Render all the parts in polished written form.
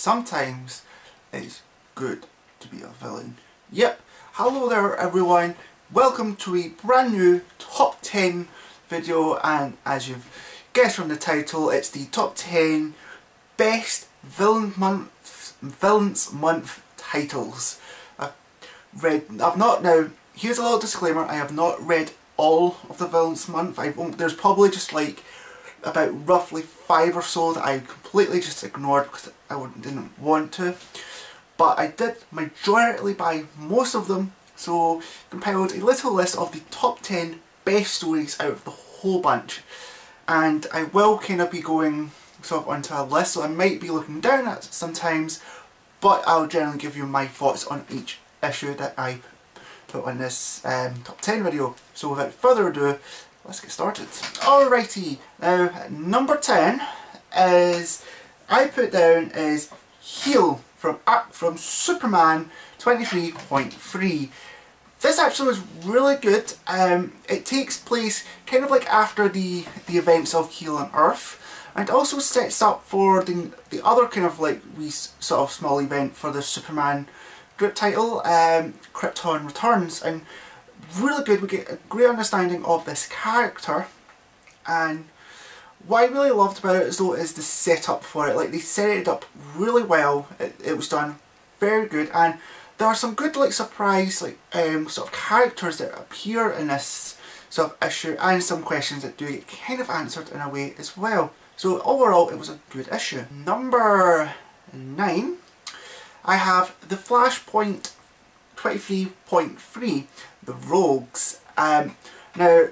sometimes it's good to be a villain. Yep, hello there everyone, welcome to a brand new top 10 video, and as you've guessed from the title, it's the top 10 best Villains Month titles. Now, here's a little disclaimer, I have not read all of the Villains Month. There's probably just like about roughly 5 or so that I completely just ignored because I didn't want to. But I did majorly buy most of them, so compiled a little list of the top 10 best stories out of the whole bunch. And I will kind of be going sort of onto a list, so I might be looking down at sometimes, but I'll generally give you my thoughts on each issue that I put on this top 10 video. So without further ado, let's get started. Alrighty, now number 10 is, I put down is Heal from Superman 23.3. This actually was really good. It takes place kind of like after the events of Heal on Earth, and also sets up for the other kind of like sort of small event for the Superman group title, Krypton Returns, and really good. We get a great understanding of this character, and what I really loved about it is the setup for it. Like, they set it up really well. It was done very good, and there are some good like surprise like sort of characters that appear in this sort of issue, and some questions that do get kind of answered in a way as well. So overall, it was a good issue. Number 9, I have the Flashpoint 23.3, The Rogues. Now,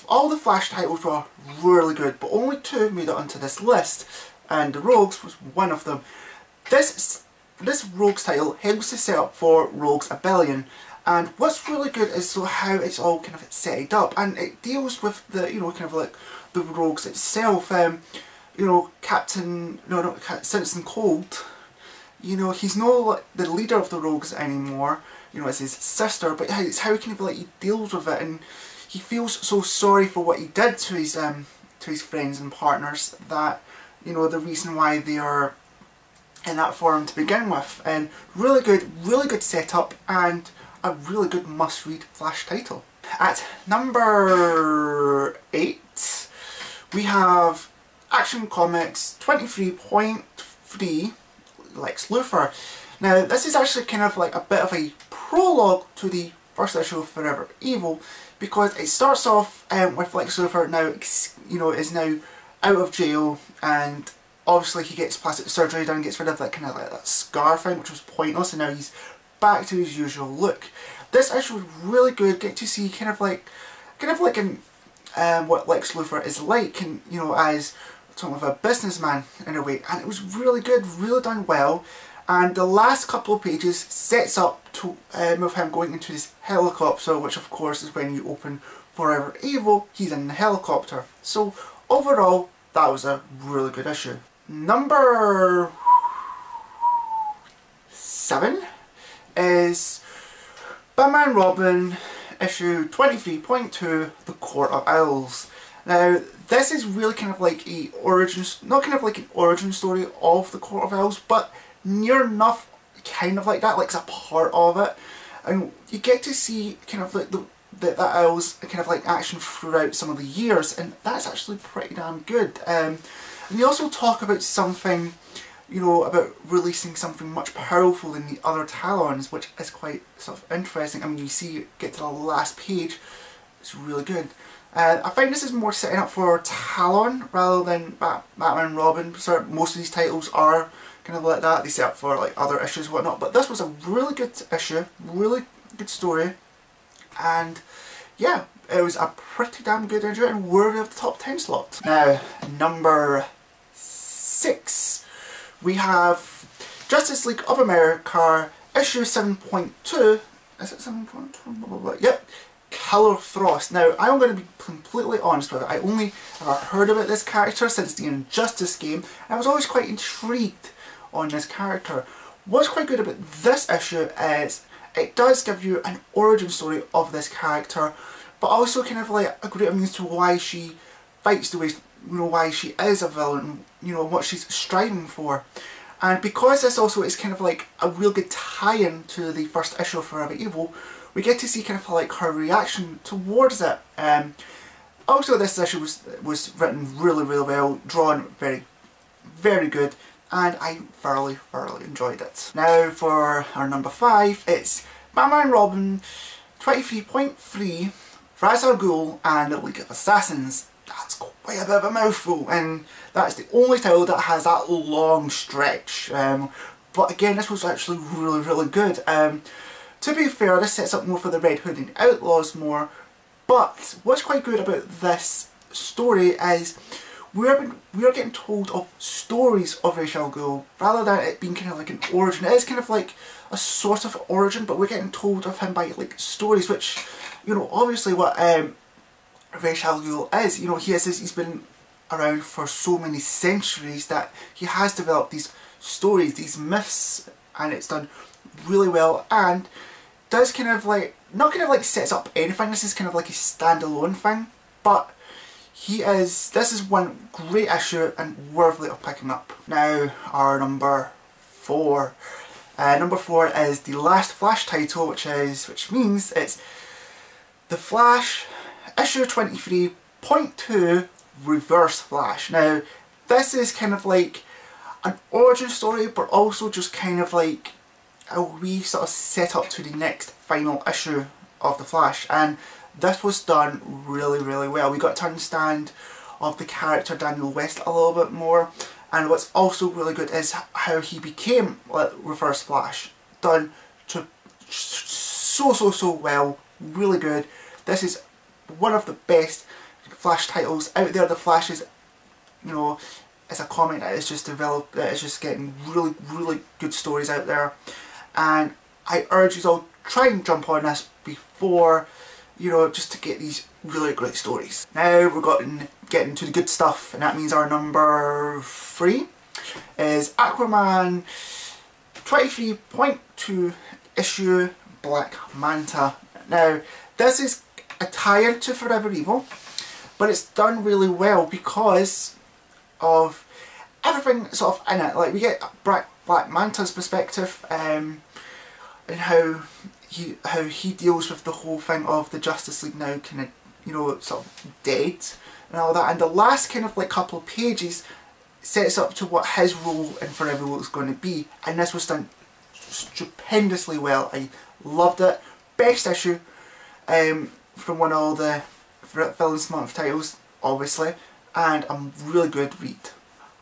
all the Flash titles were really good, but only 2 made it onto this list, and The Rogues was one of them. This Rogues title helps to set up for Rogues Rebellion, and what's really good is how it's all kind of set up, and it deals with the kind of like the Rogues itself. Citizen Cold. He's no the leader of the Rogues anymore. It's his sister, but it's how kind of like he deals with it, and he feels so sorry for what he did to his friends and partners that the reason why they are in that form to begin with. And really good setup, and a really good must-read Flash title. At number 8, we have Action Comics 23.3, Lex Luthor. Now, this is actually kind of like a bit of a prologue to the first issue of Forever Evil, because it starts off with Lex Luthor now, is now out of jail, and obviously he gets plastic surgery done and gets rid of that kind of like that scar thing, which was pointless, and now he's back to his usual look. This issue was really good. Get to see kind of like what Lex Luthor is like, and as sort of a businessman in a way, and it was really good, really done well. And the last couple of pages sets up to with him going into his helicopter, which of course is when you open Forever Evil, he's in the helicopter. So overall, that was a really good issue. Number 7 is Batman Robin issue 23.2, The Court of Owls. Now, this is really kind of like a not kind of like an origin story of the Court of Owls, but near enough kind of like that, like it's a part of it. And you get to see kind of like the Owls kind of like action throughout some of the years, and that's actually pretty damn good. And they also talk about something, about releasing something much powerful than the other Talons, which is quite sort of interesting. I mean, you get to the last page, it's really good. I find this is more setting up for Talon rather than Batman Robin. So most of these titles are kind of like that, they set up for like other issues and whatnot, but this was a really good issue, really good story, and yeah, it was a pretty damn good issue and worthy of the top 10 slot. Now, number 6, we have Justice League of America issue 7.2, is it 7.2? Yep, Killer Frost. Now, I'm going to be completely honest with it, I only ever heard about this character since the Injustice game, and I was always quite intrigued on this character. What's quite good about this issue is it does give you an origin story of this character, but also kind of like a great means to why she fights the way, why she is a villain, what she's striving for. And because this also is kind of like a real good tie-in to the first issue of Forever Evil, we get to see kind of like her reaction towards it. Also, this issue was written really well, drawn very good, and I thoroughly enjoyed it. Now for our number 5, it's Batman and Robin 23.3, Ra's al Ghul and the League of Assassins. That's quite a bit of a mouthful, and that's the only title that has that long stretch. But again, this was actually really good. To be fair, this sets up more for the Red Hood and Outlaws more, but what's quite good about this story is we are getting told of stories of Ra's al Ghul rather than it being kind of like an origin. It is kind of like a sort of origin, but we're getting told of him by like stories, which, you know, obviously what Ra's al Ghul is, you know, he's been around for so many centuries that he has developed these stories, these myths, and it's done really well, and does kind of like, not kind of like sets up anything. This is kind of like a standalone thing, but this is one great issue and worthy of picking up. Now our number 4. Number 4 is the last Flash title, which means it's The Flash issue 23.2 Reverse Flash. Now this is kind of like an origin story, but also just kind of like a wee sort of set up to the next final issue of The Flash, and this was done really well. We got to understand of the character Daniel West a little bit more, and what's also really good is how he became Reverse Flash. Done to so well, really good. This is one of the best Flash titles out there. The Flash is, you know, as a comic that is just developed, that is just getting really good stories out there, and I urge you all try and jump on this before, you know, just to get these really great stories. Now we're getting to the good stuff, and that means our number 3 is Aquaman 23.2 issue Black Manta. Now this is a tie-in to Forever Evil, but it's done really well because of everything sort of in it. Like we get Black Manta's perspective, and how he deals with the whole thing of the Justice League now kind of, you know, sort of dead and all that, and the last kind of like couple of pages sets up to what his role in Forever Evil is going to be, and this was done stupendously well. I loved it. Best issue from one of the Villains Month titles, obviously, and a really good read.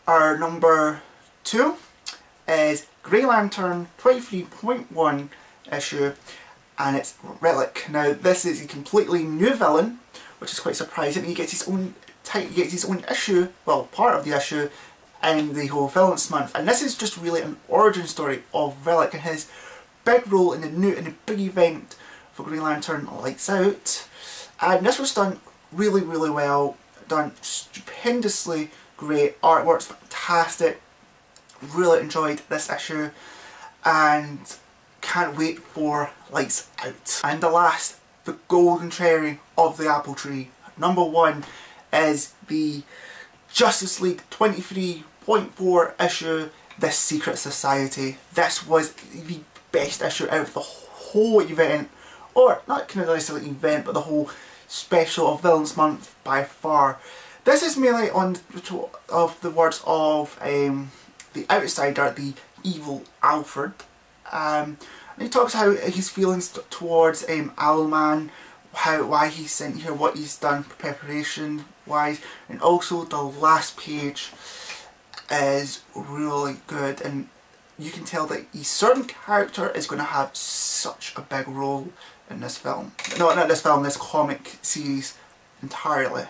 Our number 2 is Grey Lantern 23.1 issue, and it's Relic. Now this is a completely new villain, which is quite surprising. He gets his own issue, well, part of the issue in the whole Villains Month, and this is just really an origin story of Relic and his big role in the big event for Green Lantern Lights Out. And this was done really well, done stupendously great, artwork's fantastic. Really enjoyed this issue and can't wait for Lights Out. And the last, the golden cherry of the apple tree, number 1 is the Justice League 23.4 issue, The Secret Society. This was the best issue out of the whole event, or not kind of necessarily event, but the whole special of Villains Month by far. This is mainly on the words of the Outsider, the evil Alfred. And he talks how his feelings towards Owlman, why he's sent here, what he's done preparation wise, and also the last page is really good, and you can tell that a certain character is going to have such a big role in this film. No, not this film, this comic series entirely.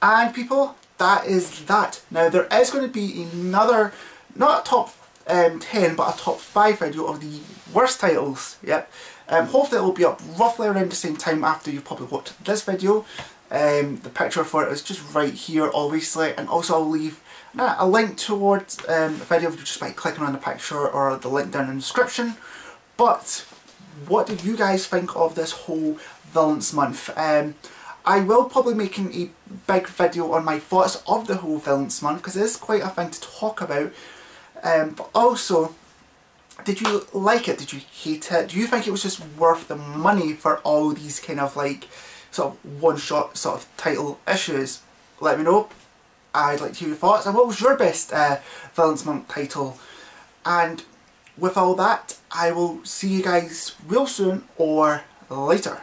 And people, that is that. Now there is going to be another, not a top 10, but a top 5 video of the worst titles. Yep. Hopefully it will be up roughly around the same time after you've probably watched this video. The picture for it is just right here, obviously, and also I'll leave a link towards the video just by clicking on the picture or the link down in the description. But what did you guys think of this whole Villains Month? I will probably be making a big video on my thoughts of the whole Villains Month, because it is quite a thing to talk about. But also, did you like it? Did you hate it? Do you think it was just worth the money for all these kind of like sort of one-shot sort of title issues? Let me know. I'd like to hear your thoughts. And what was your best Villains Month title? And with all that, I will see you guys real soon or later.